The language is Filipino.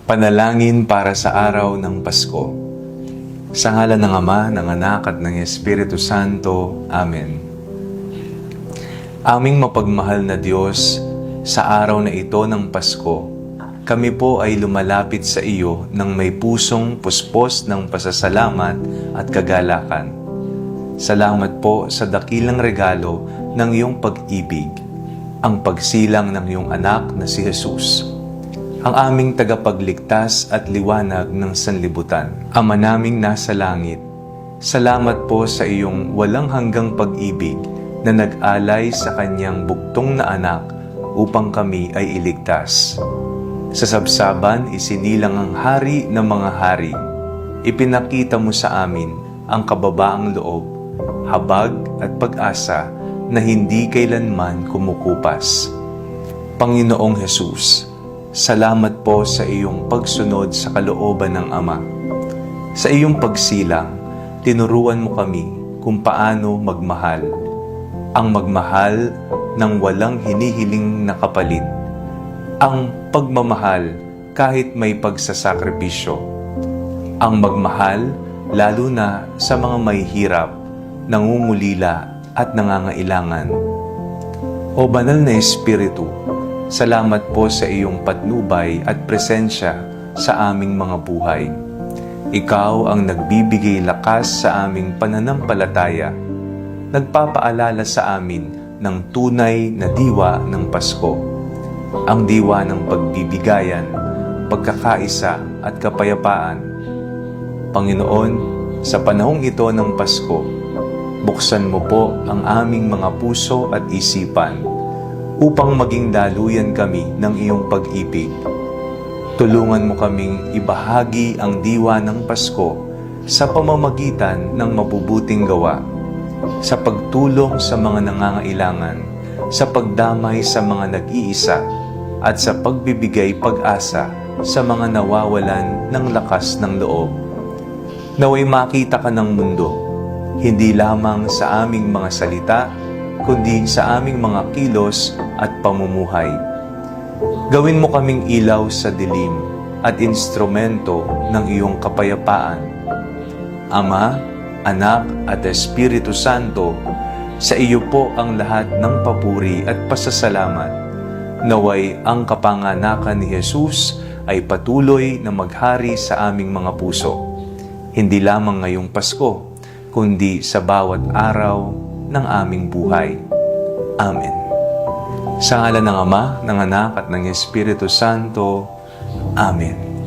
Panalangin para sa araw ng Pasko. Sa ngalan ng Ama, ng Anak at ng Espiritu Santo. Amen. Aming mapagmahal na Diyos, sa araw na ito ng Pasko, kami po ay lumalapit sa iyo ng may pusong puspos ng pasasalamat at kagalakan. Salamat po sa dakilang regalo ng iyong pag-ibig, ang pagsilang ng iyong anak na si Jesus, ang aming tagapagligtas at liwanag ng sanlibutan. Ama naming nasa langit, salamat po sa iyong walang hanggang pag-ibig na nag-alay sa kanyang buktong na anak upang kami ay iligtas. Sa sabsaban, isinilang ang hari ng mga hari. Ipinakita mo sa amin ang kababaang loob, habag at pag-asa na hindi kailanman kumukupas. Panginoong Hesus, salamat po sa iyong pagsunod sa kalooban ng Ama. Sa iyong pagsilang, tinuruan mo kami kung paano magmahal. Ang magmahal ng walang hinihiling na kapalit. Ang pagmamahal kahit may pagsasakripisyo. Ang magmahal lalo na sa mga may hirap, nangungulila at nangangailangan. O banal na Espiritu, salamat po sa iyong patnubay at presensya sa aming mga buhay. Ikaw ang nagbibigay lakas sa aming pananampalataya, nagpapaalala sa amin ng tunay na diwa ng Pasko, ang diwa ng pagbibigayan, pagkakaisa at kapayapaan. Panginoon, sa panahong ito ng Pasko, buksan mo po ang aming mga puso at isipan upang maging daluyan kami ng iyong pag-ibig. Tulungan mo kaming ibahagi ang diwa ng Pasko sa pamamagitan ng mabubuting gawa, sa pagtulong sa mga nangangailangan, sa pagdamay sa mga nag-iisa, at sa pagbibigay pag-asa sa mga nawawalan ng lakas ng loob. Naway makita ka ng mundo, hindi lamang sa aming mga salita, kundi sa aming mga kilos at pamumuhay. Gawin mo kaming ilaw sa dilim at instrumento ng iyong kapayapaan. Ama, Anak at Espiritu Santo, sa iyo po ang lahat ng papuri at pasasalamat. Naway ang kapanganakan ni Jesus ay patuloy na maghari sa aming mga puso, hindi lamang ngayong Pasko, kundi sa bawat araw ng aming buhay. Amen. Sa ngalan ng Ama, ng Anak at ng Espiritu Santo. Amen.